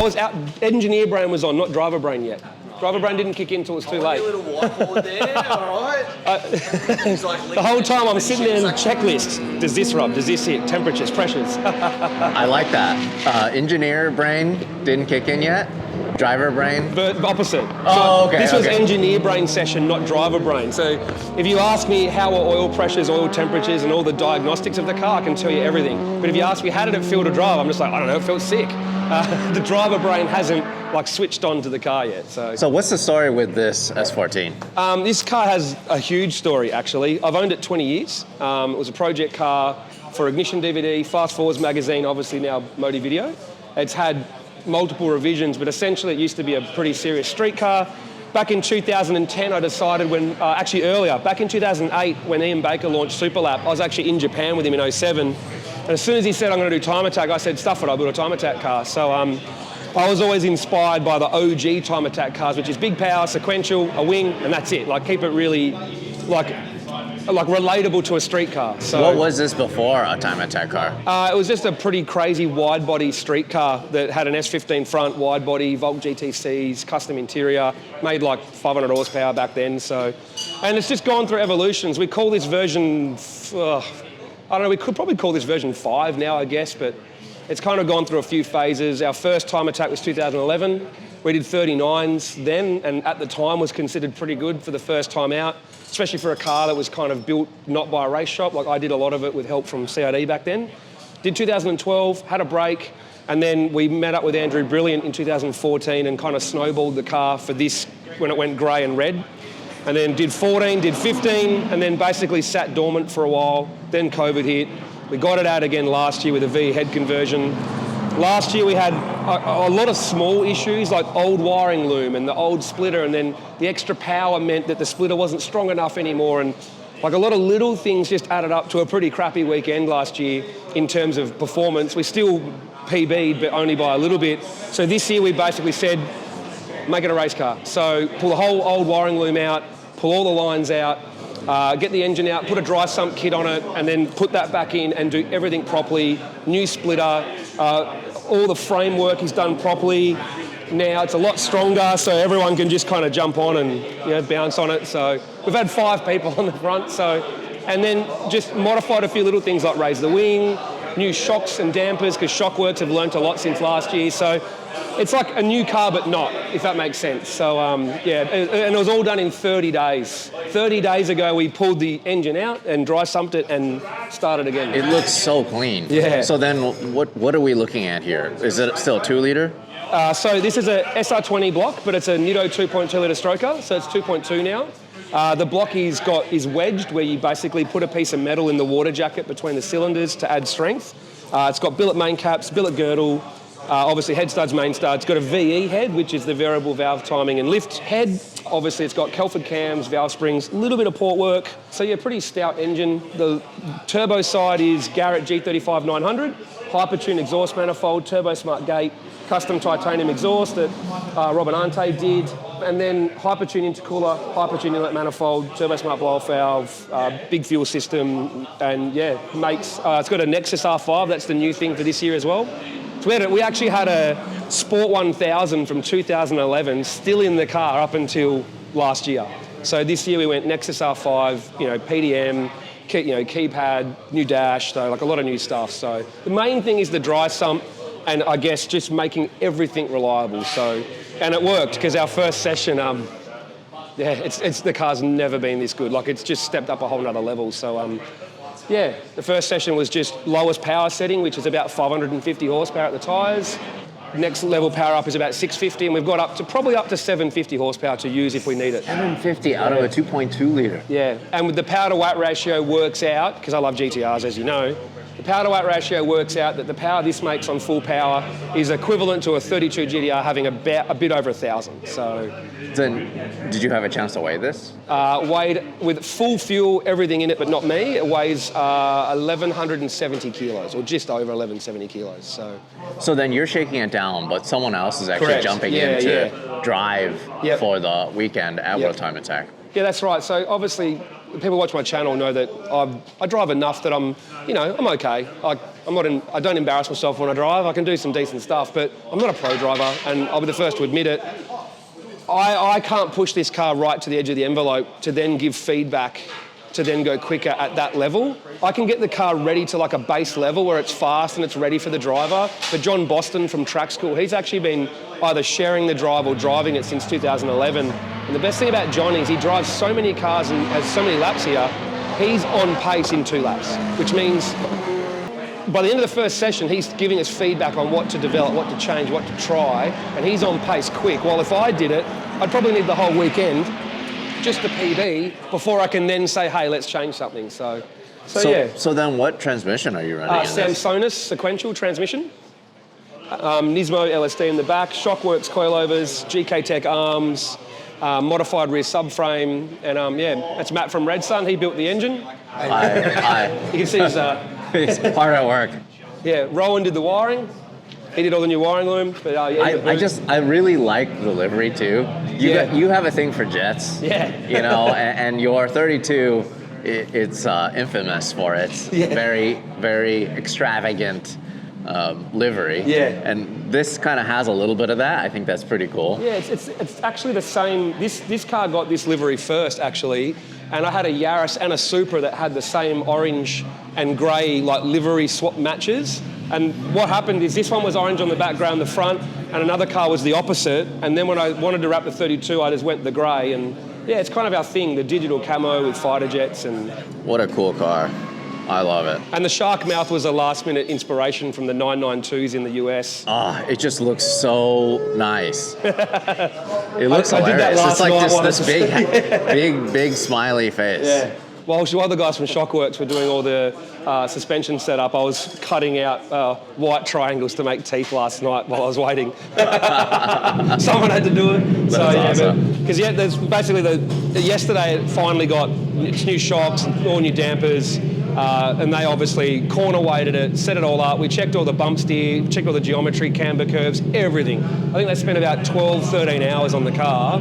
I was out, engineer brain was on, not driver brain yet. Driver brain didn't kick in until it was too late. A little whiteboard there, all right. The whole time I'm sitting there in checklists. Does this rub? Does this hit? Temperatures, pressures. I like that. Engineer brain didn't kick in yet. Driver brain? But opposite. Oh, okay. This was engineer brain session, not driver brain. So if you ask me how are oil pressures, oil temperatures, and all the diagnostics of the car, I can tell you everything. But if you ask me how did it feel to drive, I'm just like, I don't know, it felt sick. The driver brain hasn't switched on to the car yet. So what's the story with this S14? This car has a huge story, actually. I've owned it 20 years. It was a project car for Ignition DVD, Fast Forwards magazine, obviously now Modi Video. It's had multiple revisions, but essentially it used to be a pretty serious street car. Back in 2010, I decided actually earlier, back in 2008, when Ian Baker launched Superlap, I was actually in Japan with him in 07. And as soon as he said, I'm going to do Time Attack, I said, stuff it, I'll build a Time Attack car. So I was always inspired by the OG Time Attack cars, which is big power, sequential, a wing, and that's it. Keep it really, relatable to a street car. So what was this before a Time Attack car? It was just a pretty crazy wide body street car that had an S15 front, wide body, Volt GTCs, custom interior, made 500 horsepower back then. And it's just gone through evolutions. We call this version, I don't know, we could probably call this version 5 now, I guess, but it's kind of gone through a few phases. Our first Time Attack was 2011. We did 39s then, and at the time was considered pretty good for the first time out, especially for a car that was kind of built not by a race shop. I did a lot of it with help from CID back then. Did 2012, had a break, and then we met up with Andrew Brilliant in 2014 and kind of snowballed the car for this when it went grey and red. And then did 14, did 15, and then basically sat dormant for a while. Then COVID hit. We got it out again last year with a V head conversion. Last year we had a lot of small issues like old wiring loom and the old splitter, and then the extra power meant that the splitter wasn't strong enough anymore, and a lot of little things just added up to a pretty crappy weekend last year in terms of performance. We still PB'd, but only by a little bit. So this year we basically said, make it a race car. So pull the whole old wiring loom out, pull all the lines out, get the engine out, put a dry sump kit on it, and then put that back in and do everything properly. New splitter, all the framework is done properly. Now it's a lot stronger, so everyone can just kind of jump on and bounce on it. So we've had 5 people on the front, and then just modified a few little things like raise the wing, new shocks and dampers, because Shockworks have learnt a lot since last year. So it's like a new car, but not, if that makes sense. So and it was all done in 30 days. 30 days ago, we pulled the engine out and dry sumped it and started again. It looks so clean. Yeah. So then what are we looking at here? Is it still a 2-liter? So this is a SR20 block, but it's a Nitto 2.2 litre stroker, so it's 2.2 now. The block is wedged, where you basically put a piece of metal in the water jacket between the cylinders to add strength. It's got billet main caps, billet girdle, obviously head studs, main studs. It's got a VE head, which is the variable valve timing and lift head. Obviously it's got Kelford cams, valve springs, a little bit of port work. So yeah, pretty stout engine. The turbo side is Garrett G35 900, Hypertune exhaust manifold, turbo smart gate, custom titanium exhaust that Robin Ante did, and then Hypertune intercooler, Hypertune inlet manifold, turbo smart blow-off valve, big fuel system, and yeah, it's got a Nexus R5. That's the new thing for this year as well. So we actually had a Sport 1000 from 2011 still in the car up until last year. So this year we went Nexus R5, PDM, keypad, new dash, so a lot of new stuff. So the main thing is the dry sump, and I guess just making everything reliable. So, and it worked, because our first session, the car's never been this good. It's just stepped up a whole nother level. So, the first session was just lowest power setting, which is about 550 horsepower at the tyres. Next level power up is about 650, and we've got probably up to 750 horsepower to use if we need it. 750 out of a 2.2 litre. Yeah, and with the power to weight ratio works out, because I love GTRs, as you know, the power to weight ratio works out that the power this makes on full power is equivalent to a 32 GTR having a bit over 1,000. So, then, did you have a chance to weigh this? Weighed with full fuel, everything in it, but not me. It weighs 1,170 kilos, or just over 1,170 kilos. So then you're shaking it down, but someone else is actually jumping in to drive for the weekend at World Time Attack. Yeah, that's right. So obviously, people watch my channel know that I drive enough that I'm okay. I don't embarrass myself when I drive. I can do some decent stuff, but I'm not a pro driver, and I'll be the first to admit it. I can't push this car right to the edge of the envelope to then give feedback to then go quicker at that level. I can get the car ready to like a base level where it's fast and it's ready for the driver. But John Boston from Track School, he's actually been either sharing the drive or driving it since 2011. And the best thing about John is he drives so many cars and has so many laps here, he's on pace in 2 laps, which means by the end of the first session, he's giving us feedback on what to develop, what to change, what to try, and he's on pace quick. While if I did it, I'd probably need the whole weekend just the PB before I can then say, hey, let's change something. So yeah. So then what transmission are you running in this? Samsonus sequential transmission. Nismo LSD in the back, Shockworks coilovers, GK Tech arms, modified rear subframe, and that's Matt from Red Sun. He built the engine. You can see he's hard at work. Yeah, Rowan did the wiring. He did all the new wiring loom. But I really like the livery too. You have a thing for jets. Yeah. And your 32, it's infamous for its very, very extravagant livery. Yeah. And this kind of has a little bit of that. I think that's pretty cool. Yeah, it's actually the same. This car got this livery first, actually. And I had a Yaris and a Supra that had the same orange and grey like livery swap matches. And what happened is this one was orange on the background, the front, and another car was the opposite. And then when I wanted to wrap the 32, I just went the grey. And yeah, it's kind of our thing, the digital camo with fighter jets. And what a cool car. I love it. And the shark mouth was a last-minute inspiration from the 992s in the US. It just looks so nice. It looks hilarious. Did that last it's like night this big smiley face. Yeah. While the guys from Shockworks were doing all the suspension setup, I was cutting out white triangles to make teeth last night while I was waiting. Someone had to do it. That's awesome. Because there's basically yesterday it finally got its new shocks, all new dampers, and they obviously corner weighted it, set it all up. We checked all the bump steer, checked all the geometry, camber curves, everything. I think they spent about 12, 13 hours on the car.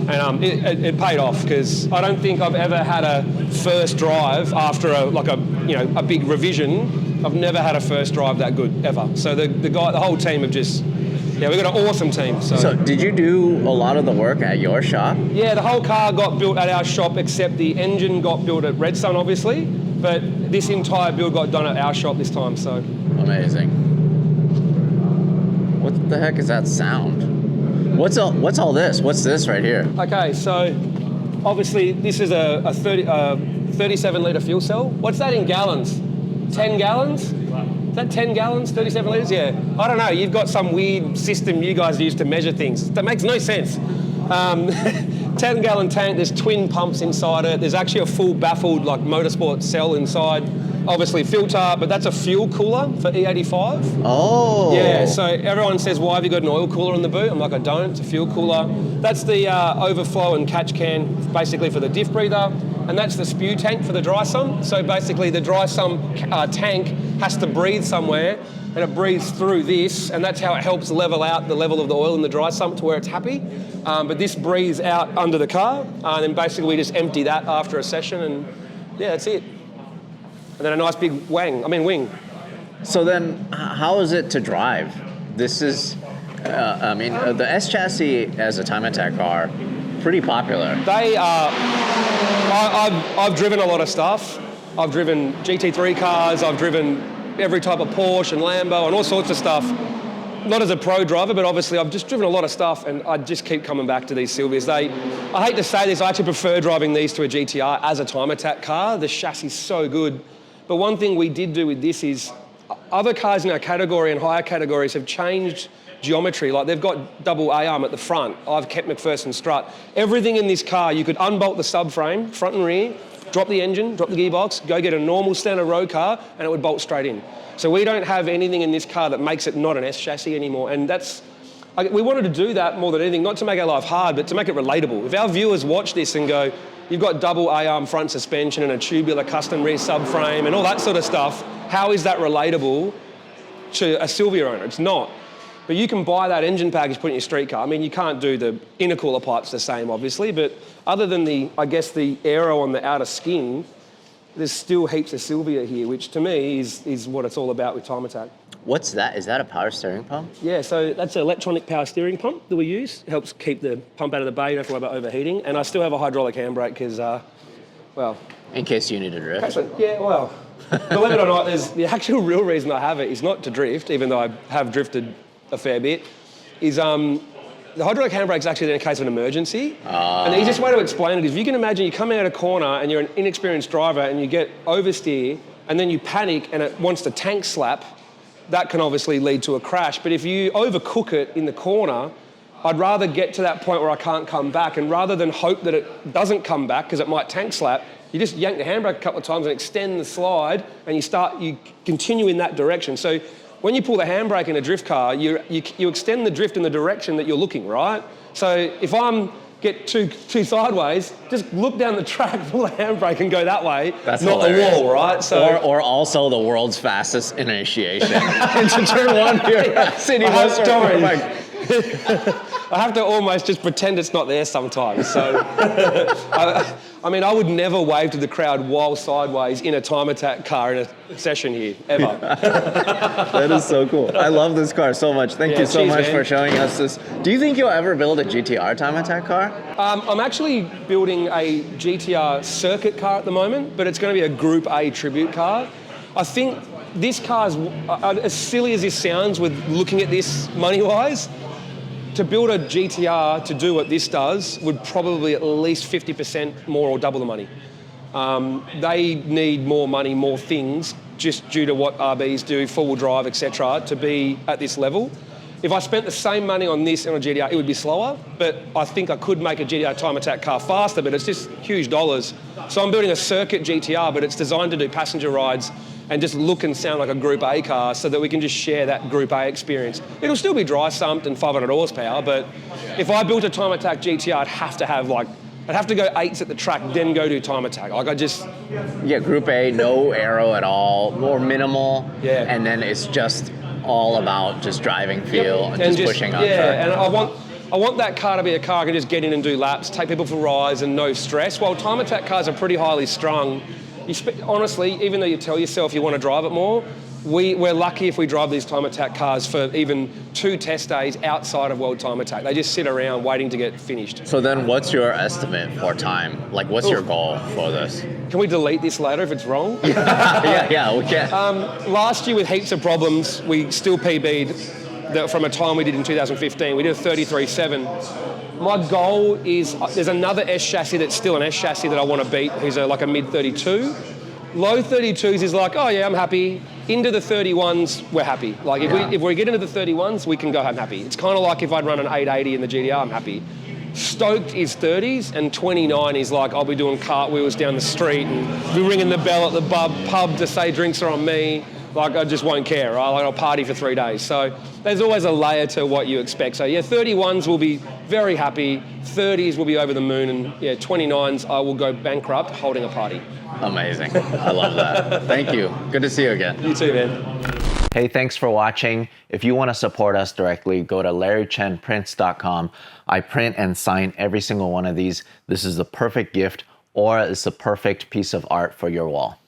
And it paid off because I don't think I've ever had a first drive after a big revision. I've never had a first drive that good ever. So the whole team have just, we've got an awesome team. So did you do a lot of the work at your shop? Yeah, the whole car got built at our shop except the engine got built at Red Sun, obviously. But this entire build got done at our shop this time. So amazing. What the heck is that sound? What's all this? What's this right here? Okay, so obviously this is a 37-litre fuel cell. What's that in gallons? 10 gallons? Is that 10 gallons, 37 litres? Yeah. I don't know. You've got some weird system you guys use to measure things. That makes no sense. 10-gallon tank, there's twin pumps inside it. There's actually a full baffled motorsport cell inside. Obviously filter, but that's a fuel cooler for E85. Oh. Yeah, so everyone says, why have you got an oil cooler in the boot? I'm like, I don't, it's a fuel cooler. That's the overflow and catch can, basically for the diff breather. And that's the spew tank for the dry sump. So basically the dry sump tank has to breathe somewhere and it breathes through this, and that's how it helps level out the level of the oil in the dry sump to where it's happy. But this breathes out under the car, and then basically we just empty that after a session, and yeah, that's it. And then a nice big wing. So then, how is it to drive? This is, the S chassis as a time attack car, pretty popular. They are. I've driven a lot of stuff. I've driven GT3 cars. I've driven every type of Porsche and Lambo and all sorts of stuff. Not as a pro driver, but obviously I've just driven a lot of stuff, and I just keep coming back to these Silvias. I hate to say this, I actually prefer driving these to a GTR as a time attack car. The chassis is so good. But one thing we did do with this is other cars in our category and higher categories have changed geometry. Like they've got double A-arm at the front. I've kept McPherson strut. Everything in this car, you could unbolt the subframe, front and rear, drop the engine, drop the gearbox, go get a normal standard road car, and it would bolt straight in. So we don't have anything in this car that makes it not an S chassis anymore. And we wanted to do that more than anything, not to make our life hard, but to make it relatable. If our viewers watch this and go, you've got double A-arm front suspension and a tubular custom rear subframe and all that sort of stuff, how is that relatable to a Silvia owner? It's not. But you can buy that engine package, put it in your street car. I mean, you can't do the intercooler pipes the same, obviously, but other than the aero on the outer skin, there's still heaps of Sylvia here, which to me is what it's all about with Time Attack. What's that? Is that a power steering pump? Yeah, so that's an electronic power steering pump that we use. It helps keep the pump out of the bay, you don't have to worry about overheating. And I still have a hydraulic handbrake because, In case you need to drift. yeah, well, believe it or not, the actual real reason I have it is not to drift, even though I have drifted a fair bit, is the hydraulic handbrake is actually in a case of an emergency. And the easiest way to explain it is if you can imagine you come out a corner and you're an inexperienced driver and you get oversteer and then you panic and it wants to tank slap, that can obviously lead to a crash. But if you overcook it in the corner, I'd rather get to that point where I can't come back, and rather than hope that it doesn't come back because it might tank slap, you just yank the handbrake a couple of times and extend the slide and you continue in that direction. So when you pull the handbrake in a drift car, you extend the drift in the direction that you're looking, right? So if I'm get too sideways, just look down the track, pull the handbrake and go that way, That's not hilarious. the wall, right? So Or also the world's fastest initiation into turn one here. City I have bus or stories. motorbike. I have to almost just pretend it's not there sometimes. So, I mean, I would never wave to the crowd while sideways in a Time Attack car in a session here, ever. That is so cool. I love this car so much. Thank you so cheers, much man. for showing us this. Do you think you'll ever build a GTR Time Attack car? I'm actually building a GTR circuit car at the moment, but it's going to be a Group A tribute car. I think this car's, as silly as this sounds with looking at this money-wise, to build a GTR to do what this does would probably at least 50% more or double the money. They need more money, more things, just due to what RBs do, four-wheel drive, etc., to be at this level. If I spent the same money on this and on a GTR, it would be slower, but I think I could make a GTR Time Attack car faster, but it's just huge dollars. So I'm building a circuit GTR, but it's designed to do passenger rides and just look and sound like a Group A car so that we can just share that Group A experience. It'll still be dry sumped and 500 horsepower, but if I built a Time Attack GTR, I'd have to go 8s at the track, then go do Time Attack. Yeah, Group A, no aero at all, more minimal. Yeah. And then it's just all about just driving feel and just pushing on track. Yeah, and I want that car to be a car I can just get in and do laps, take people for rides and no stress. While Time Attack cars are pretty highly strung, honestly, even though you tell yourself you want to drive it more, we're lucky if we drive these Time Attack cars for even 2 test days outside of World Time Attack. They just sit around waiting to get finished. So then what's your estimate for time? Like, what's your goal for this? Can we delete this later if it's wrong? yeah, we can. Last year with heaps of problems, we still PB'd from a time we did in 2015. We did a 33.7. My goal is, there's another S chassis that's still an S chassis that I want to beat, who's like a mid-32. Low 32s is like, oh yeah, I'm happy. Into the 31s, we're happy. Like if we get into the 31s, we can go home happy. It's kind of like if I'd run an 880 in the GTR, I'm happy. Stoked is 30s, and 29 is like I'll be doing cartwheels down the street and be ringing the bell at the pub to say drinks are on me. Like I just won't care, right? Like I'll party for 3 days. So there's always a layer to what you expect. So yeah, 31s will be very happy, 30s will be over the moon, and yeah, 29s I will go bankrupt holding a party. Amazing. I love that. Thank you. Good to see you again. You too, man. Hey, thanks for watching. If you want to support us directly, go to LarryChenPrints.com. I print and sign every single one of these. This is the perfect gift, or it's the perfect piece of art for your wall.